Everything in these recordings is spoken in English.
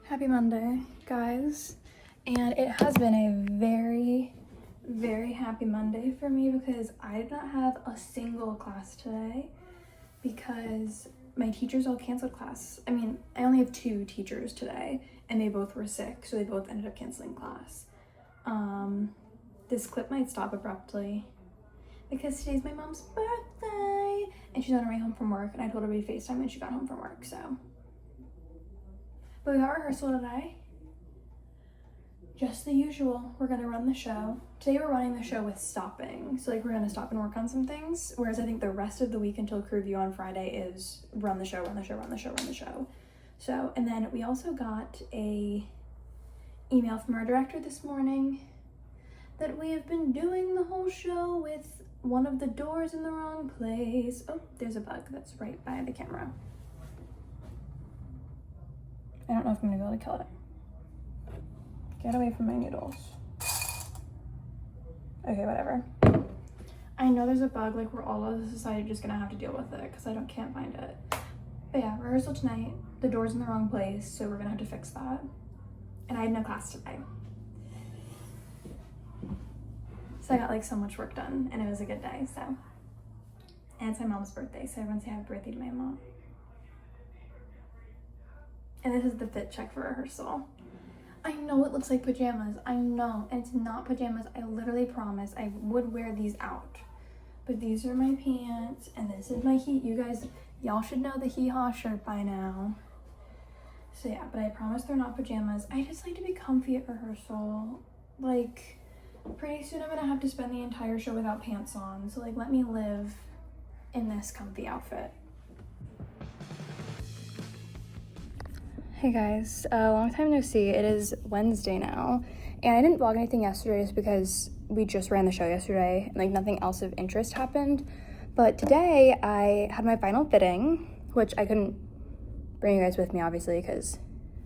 Happy Monday, guys. And it has been a very, very happy Monday for me because I did not have a single class today because my teachers all canceled class. I mean, I only have 2 teachers today and they both were sick, so they both ended up canceling class. This clip might stop abruptly because today's my mom's birthday and she's on her way home from work, and I told her we'd FaceTime when she got home from work, so. But we got rehearsal today. Just the usual. We're gonna run the show. Today we're running the show with stopping. So like we're gonna stop and work on some things. Whereas I think the rest of the week until crew review on Friday is run the show, run the show, run the show, run the show. So, and then we also got a email from our director this morning that we have been doing the whole show with one of the doors in the wrong place. Oh, there's a bug that's right by the camera. I don't know if I'm gonna be able to kill it. Get away from my noodles. Okay, whatever. I know there's a bug, like we're all as a society just gonna have to deal with it because can't find it. But yeah, rehearsal tonight. The door's in the wrong place, so we're gonna have to fix that. And I had no class today. So I got like so much work done and it was a good day, so. And it's my mom's birthday, so everyone say happy birthday to my mom. And this is the fit check for rehearsal. I know it looks like pajamas, I know, and it's not pajamas. I literally promised I would wear these out. But these are my pants, and this is my y'all should know the hee-haw shirt by now. So yeah, but I promise they're not pajamas. I just like to be comfy at rehearsal. Like, pretty soon I'm gonna have to spend the entire show without pants on, so like let me live in this comfy outfit. Hey guys, long time no see. It is Wednesday now, and I didn't vlog anything yesterday just because we just ran the show yesterday and like nothing else of interest happened. But today I had my final fitting, which I couldn't bring you guys with me obviously because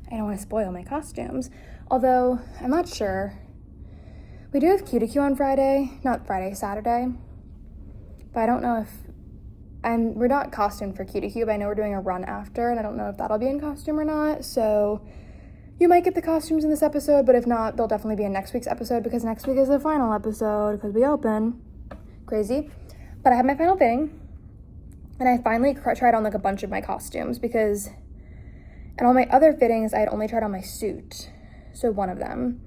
I don't want to spoil my costumes. Although I'm not sure. We do have Q2Q on Saturday. But I don't know if we're not costumed for Q2Q, but I know we're doing a run after, and I don't know if that'll be in costume or not, so you might get the costumes in this episode, but if not, they'll definitely be in next week's episode, because next week is the final episode, because we open. Crazy. But I had my final fitting, and I finally tried on, like, a bunch of my costumes, because in all my other fittings, I had only tried on my suit, so one of them,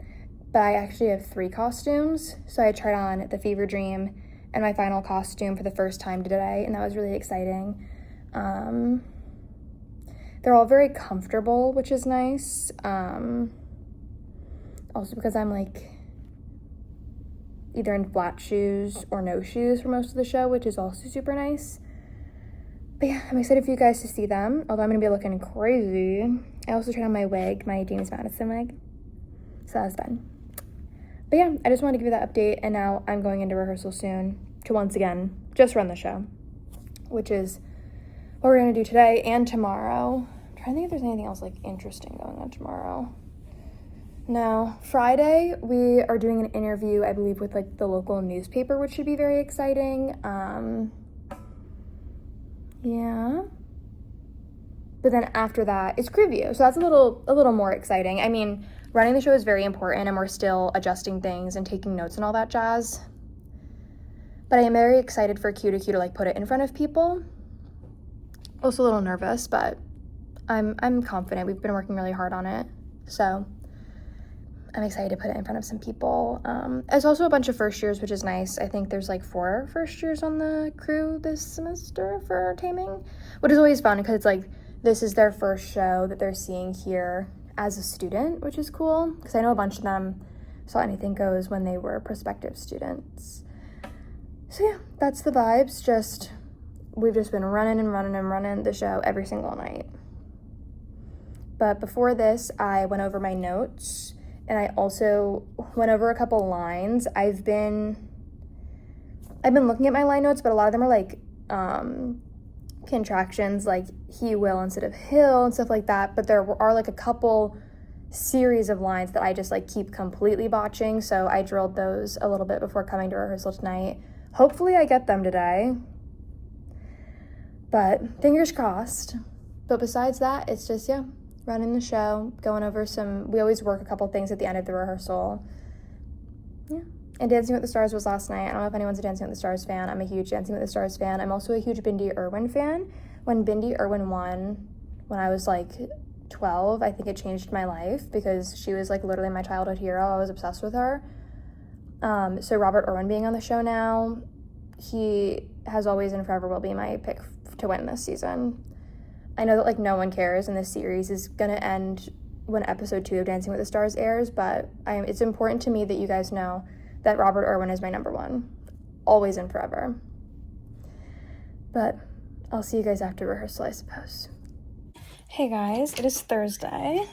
but I actually have 3 costumes, so I tried on the Fever Dream, and my final costume for the first time today, and that was really exciting. They're all very comfortable, which is nice. Also because I'm like either in flat shoes or no shoes for most of the show, which is also super nice. But yeah, I'm excited for you guys to see them, although I'm gonna be looking crazy. I also tried on my wig, my James Madison wig, so that was fun. But yeah, I just wanted to give you that update, and now I'm going into rehearsal soon to once again just run the show, which is what we're gonna do today and tomorrow. I'm trying to think if there's anything else like interesting going on tomorrow. No, Friday we are doing an interview, I believe, with like the local newspaper, which should be very exciting. Yeah. But then after that, it's crew review, so that's a little more exciting. I mean, running the show is very important, and we're still adjusting things and taking notes and all that jazz. But I am very excited for Q2Q to like put it in front of people. Also a little nervous, but I'm confident. We've been working really hard on it, so I'm excited to put it in front of some people. There's also a bunch of first years, which is nice. I think there's like 4 first years on the crew this semester for taming, which is always fun because it's like this is their first show that they're seeing here as a student, which is cool because I know a bunch of them saw Anything Goes when they were prospective students. So yeah, that's the vibes. We've just been running the show every single night. But before this, I went over my notes, and I also went over a couple lines. I've been looking at my line notes, but a lot of them are like contractions, like he will instead of he'll and stuff like that. But there are like a couple series of lines that I just like keep completely botching, so I drilled those a little bit before coming to rehearsal tonight. Hopefully I get them today, but fingers crossed. But besides that, it's just, yeah, running the show, going over we always work a couple things at the end of the rehearsal. Yeah. And Dancing with the Stars was last night. I don't know if anyone's a Dancing with the Stars fan. I'm a huge Dancing with the Stars fan. I'm also a huge Bindi Irwin fan. When Bindi Irwin won, when I was like 12, I think it changed my life because she was like literally my childhood hero. I was obsessed with her. So Robert Irwin being on the show now, he has always and forever will be my pick to win this season. I know that like no one cares and this series is gonna end when episode 2 of Dancing with the Stars airs, but it's important to me that you guys know that Robert Irwin is my number one, always and forever. But I'll see you guys after rehearsal, I suppose. Hey guys, it is Thursday.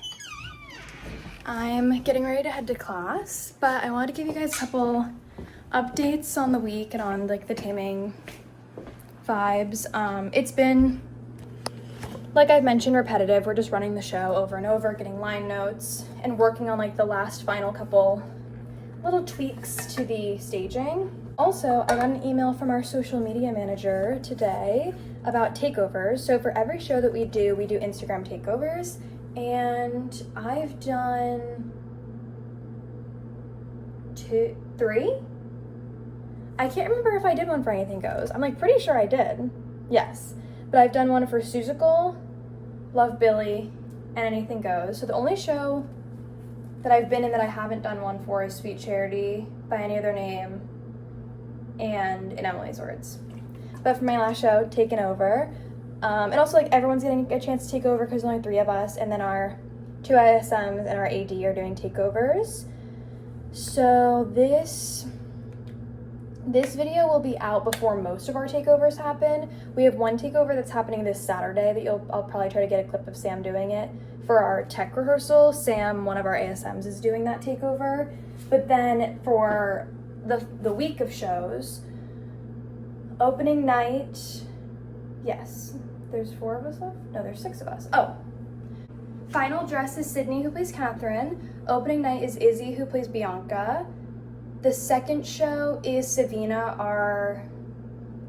I'm getting ready to head to class, but I wanted to give you guys a couple updates on the week and on like the taming vibes. It's been, like I've mentioned, repetitive. We're just running the show over and over, getting line notes, and working on like the last final couple little tweaks to the staging. Also, I got an email from our social media manager today about takeovers. So for every show that we do Instagram takeovers, and I've done 3. I can't remember if I did one for Anything Goes. I'm like pretty sure I did. Yes. But I've done one for Seussical, Love Billy, and Anything Goes. So the only show that I've been in that I haven't done one for is Sweet Charity, By Any Other Name, and In Emily's Words. But for my last show, Taken Over, and also like everyone's getting a chance to take over because there's only 3 of us, and then our 2 ISMs and our AD are doing takeovers. So this video will be out before most of our takeovers happen. We have one takeover that's happening this Saturday that I'll probably try to get a clip of Sam doing it. For our tech rehearsal, Sam, one of our ASMs, is doing that takeover. But then for the week of shows, opening night, yes, there's 4 of us left? No, there's 6 of us. Oh. Final dress is Sydney, who plays Catherine. Opening night is Izzy, who plays Bianca. The second show is Savina, our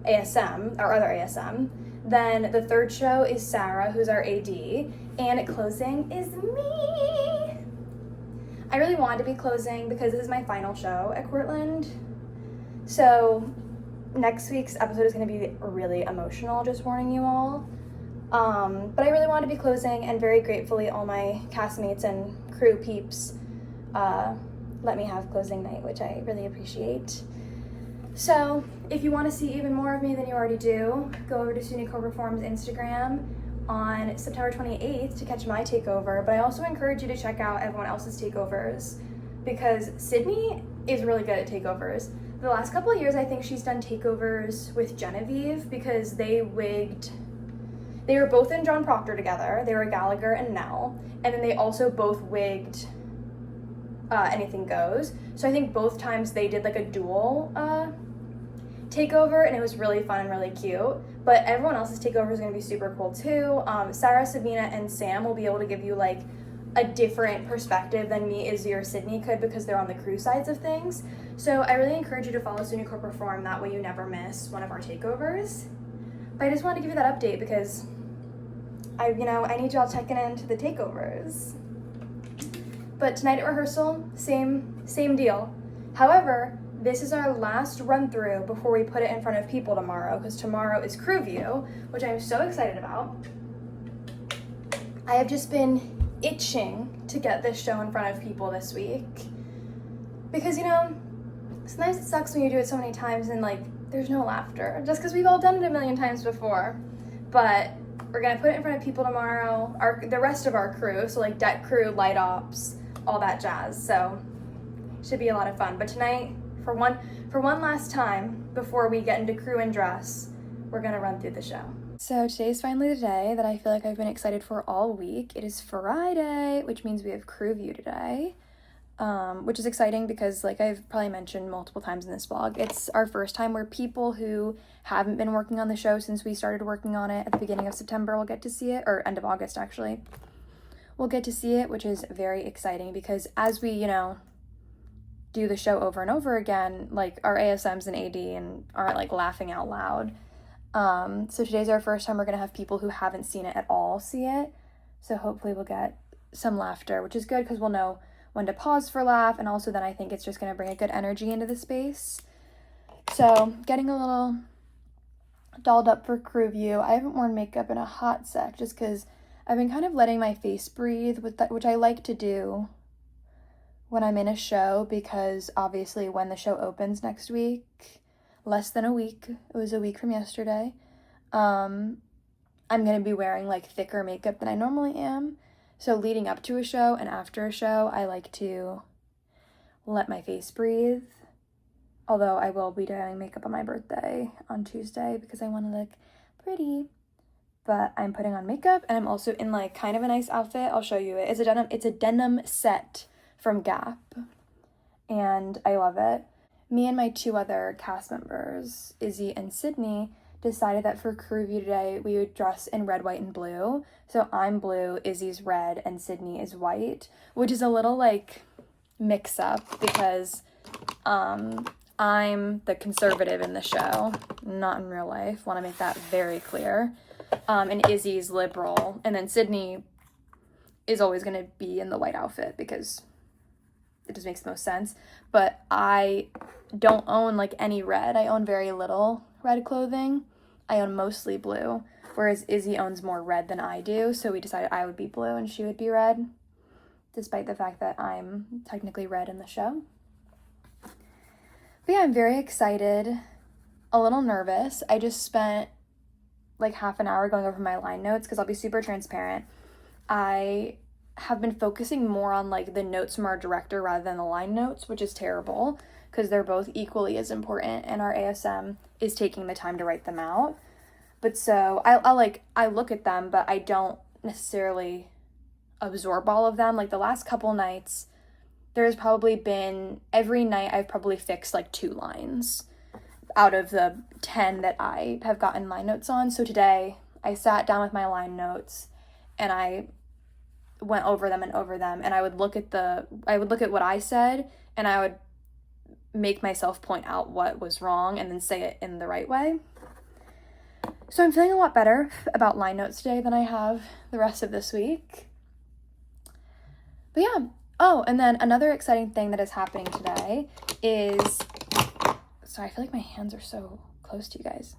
ASM, our other ASM. Then the third show is Sarah, who's our AD. And closing is me. I really wanted to be closing because this is my final show at Cortland. So next week's episode is going to be really emotional, just warning you all. But I really wanted to be closing, and very gratefully all my castmates and crew peeps let me have closing night, which I really appreciate. So if you want to see even more of me than you already do, go over to SUNY Corporate Reform's Instagram on September 28th to catch my takeover. But I also encourage you to check out everyone else's takeovers because Sydney is really good at takeovers. The last couple of years, I think she's done takeovers with Genevieve because they were both in John Proctor together. They were Gallagher and Nell. And then they also both wigged Anything Goes. So I think both times they did like a dual takeover, and it was really fun and really cute. But everyone else's takeover is going to be super cool too. Sarah, Sabina, and Sam will be able to give you like a different perspective than me, Izzy, or Sydney could because they're on the crew sides of things. So I really encourage you to follow SUNY Corp Reform. That way you never miss one of our takeovers. But I just wanted to give you that update because I need y'all checking into the takeovers. But tonight at rehearsal, same deal. However, this is our last run through before we put it in front of people tomorrow, because tomorrow is crew view, which I'm so excited about. I have just been itching to get this show in front of people this week. Because, sometimes it sucks when you do it so many times and like there's no laughter, just because we've all done it a million times before. But we're gonna put it in front of people tomorrow, the rest of our crew, so like deck crew, light ops, all that jazz. So should be a lot of fun. But tonight, for one last time before we get into crew and dress, we're gonna run through the show. So today's finally the day that I feel like I've been excited for all week. It is Friday, which means we have crew view today, which is exciting because, like I've probably mentioned multiple times in this vlog, it's our first time where people who haven't been working on the show since we started working on it at the beginning of September will get to see it, or end of August actually. We'll get to see it, which is very exciting because as we, do the show over and over again, like our ASMs and AD and aren't like laughing out loud. So today's our first time we're gonna have people who haven't seen it at all see it. So hopefully we'll get some laughter, which is good because we'll know when to pause for laugh, and also then I think it's just going to bring a good energy into the space. So getting a little dolled up for crew view. I haven't worn makeup in a hot sec just because I've been kind of letting my face breathe, with that, which I like to do when I'm in a show, because obviously when the show opens next week, less than a week, it was a week from yesterday, I'm going to be wearing like thicker makeup than I normally am. So leading up to a show and after a show, I like to let my face breathe. Although I will be doing makeup on my birthday on Tuesday because I want to look pretty. But I'm putting on makeup, and I'm also in like kind of a nice outfit. I'll show you it. It's a denim set from Gap, and I love it. Me and my 2 other cast members, Izzy and Sydney, decided that for crew view today we would dress in red, white, and blue. So I'm blue, Izzy's red, and Sydney is white, which is a little like mix up because I'm the conservative in the show, not in real life. Want to make that very clear. And Izzy's liberal, and then Sydney is always going to be in the white outfit because it just makes the most sense. But I don't own like any red. I own very little red clothing. I own mostly blue, whereas Izzy owns more red than I do. So we decided I would be blue and she would be red, despite the fact that I'm technically red in the show. But yeah, I'm very excited, a little nervous. I just spent like half an hour going over my line notes because I'll be super transparent. I have been focusing more on like the notes from our director rather than the line notes, which is terrible because they're both equally as important, and our ASM is taking the time to write them out. But so I look at them, but I don't necessarily absorb all of them. Like the last couple nights, there's probably been, every night I've probably fixed like 2 lines out of the 10 that I have gotten line notes on. So today I sat down with my line notes and I went over them, and I would look at what I said, and I would make myself point out what was wrong and then say it in the right way. So I'm feeling a lot better about line notes today than I have the rest of this week. But yeah. Oh, and then another exciting thing that is happening today is, sorry, I feel like my hands are so close to you guys.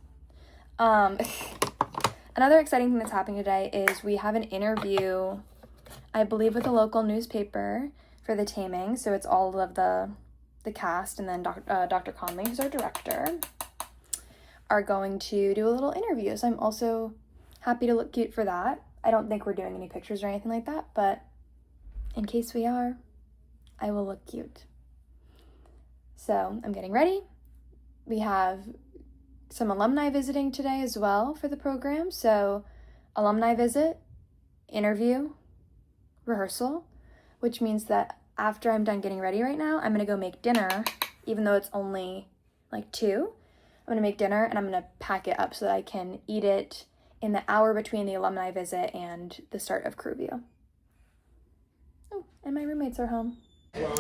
Another exciting thing that's happening today is we have an interview, I believe, with a local newspaper for the taming. So it's all of the cast, and then Dr. Conley, who's our director, are going to do a little interview. So I'm also happy to look cute for that. I don't think we're doing any pictures or anything like that, but in case we are, I will look cute. So I'm getting ready. We have some alumni visiting today as well for the program. So alumni visit, interview, rehearsal, which means that after I'm done getting ready right now, I'm going to go make dinner, even though it's only like 2. I'm going to make dinner and I'm going to pack it up so that I can eat it in the hour between the alumni visit and the start of crew view. Oh, and my roommates are home.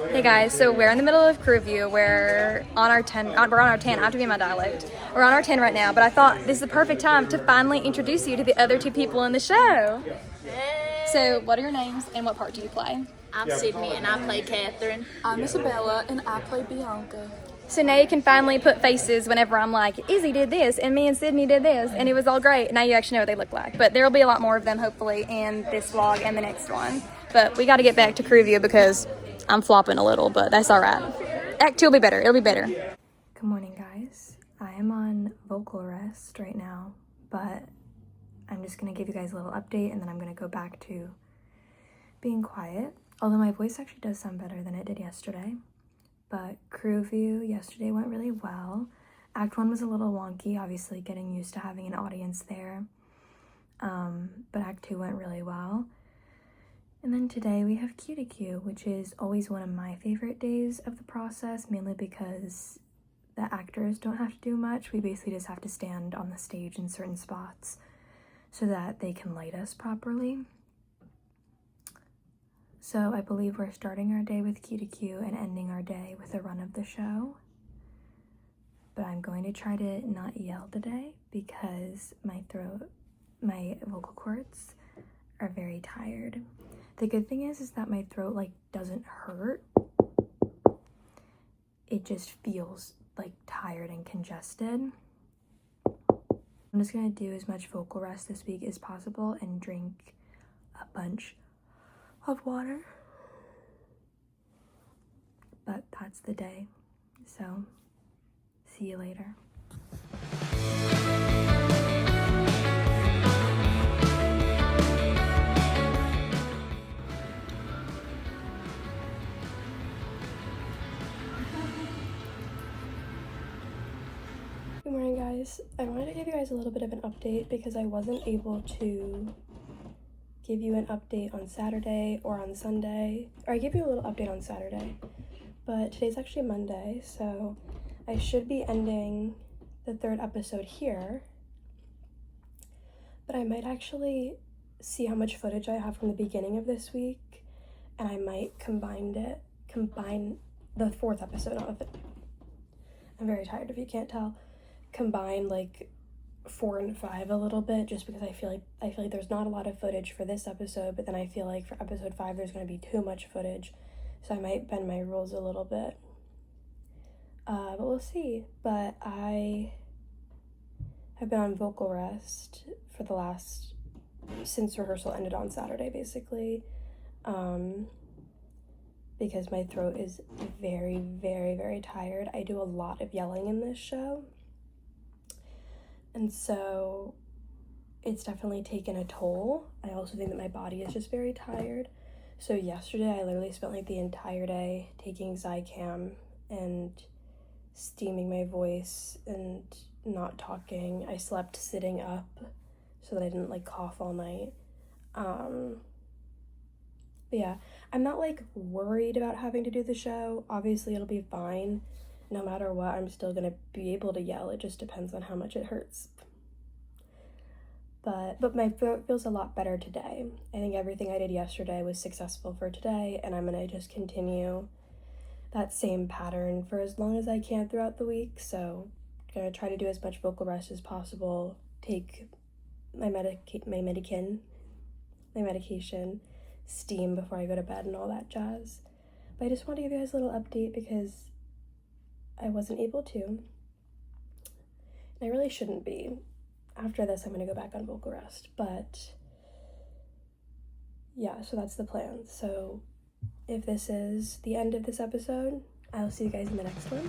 Hey guys, so we're in the middle of crew view. We're on our 10, I have to be in my dialect. We're on our 10 right now, but I thought this is the perfect time to finally introduce you to the other 2 people in the show. Hey. So what are your names and what part do you play? I'm Sydney and I play Catherine. I'm Isabella and I play Bianca. So now you can finally put faces whenever I'm like, Izzy did this and me and Sydney did this and it was all great. Now you actually know what they look like. But there will be a lot more of them hopefully in this vlog and the next one. But we got to get back to crew view because I'm flopping a little, but that's all right. Act 2 will be better. It'll be better. Good morning, guys. I am on vocal rest right now, but I'm just going to give you guys a little update and then I'm going to go back to being quiet. Although my voice actually does sound better than it did yesterday. But crew view yesterday went really well. Act 1 was a little wonky, obviously getting used to having an audience there. But Act 2 went really well. And then today we have Q2Q, which is always one of my favorite days of the process, mainly because the actors don't have to do much. We basically just have to stand on the stage in certain spots so that they can light us properly. So I believe we're starting our day with Q2Q and ending our day with a run of the show. But I'm going to try to not yell today because my vocal cords are very tired. The good thing is that my throat like doesn't hurt. It just feels like tired and congested. I'm just gonna do as much vocal rest this week as possible and drink a bunch of water. But that's the day. So, see you later. Good morning, guys. I wanted to give you guys a little bit of an update because I wasn't able to give you an update on Saturday or on Sunday. Or I gave you a little update on Saturday, but today's actually Monday, so I should be ending the 3rd episode here. But I might actually see how much footage I have from the beginning of this week, and I might combine the 4th episode, I'm very tired if you can't tell. Combine like 4 and 5 a little bit, just because I feel like there's not a lot of footage for this episode, but then I feel like for episode 5 there's going to be too much footage, so I might bend my rules a little bit. But we'll see. But I have been on vocal rest for since rehearsal ended on Saturday, basically, because my throat is very, very, very tired. I do a lot of yelling in this show, and so it's definitely taken a toll. I also think that my body is just very tired. So yesterday I literally spent like the entire day taking Zicam and steaming my voice and not talking. I slept sitting up so that I didn't like cough all night. But yeah, I'm not like worried about having to do the show. Obviously it'll be fine. No matter what, I'm still gonna be able to yell. It just depends on how much it hurts. But my throat feels a lot better today. I think everything I did yesterday was successful for today, and I'm gonna just continue that same pattern for as long as I can throughout the week. So I'm gonna try to do as much vocal rest as possible, take my medication, steam before I go to bed and all that jazz. But I just want to give you guys a little update because I wasn't able to, and I really shouldn't be. After this I'm gonna go back on vocal rest, but yeah, so that's the plan. So if this is the end of this episode, I'll see you guys in the next one.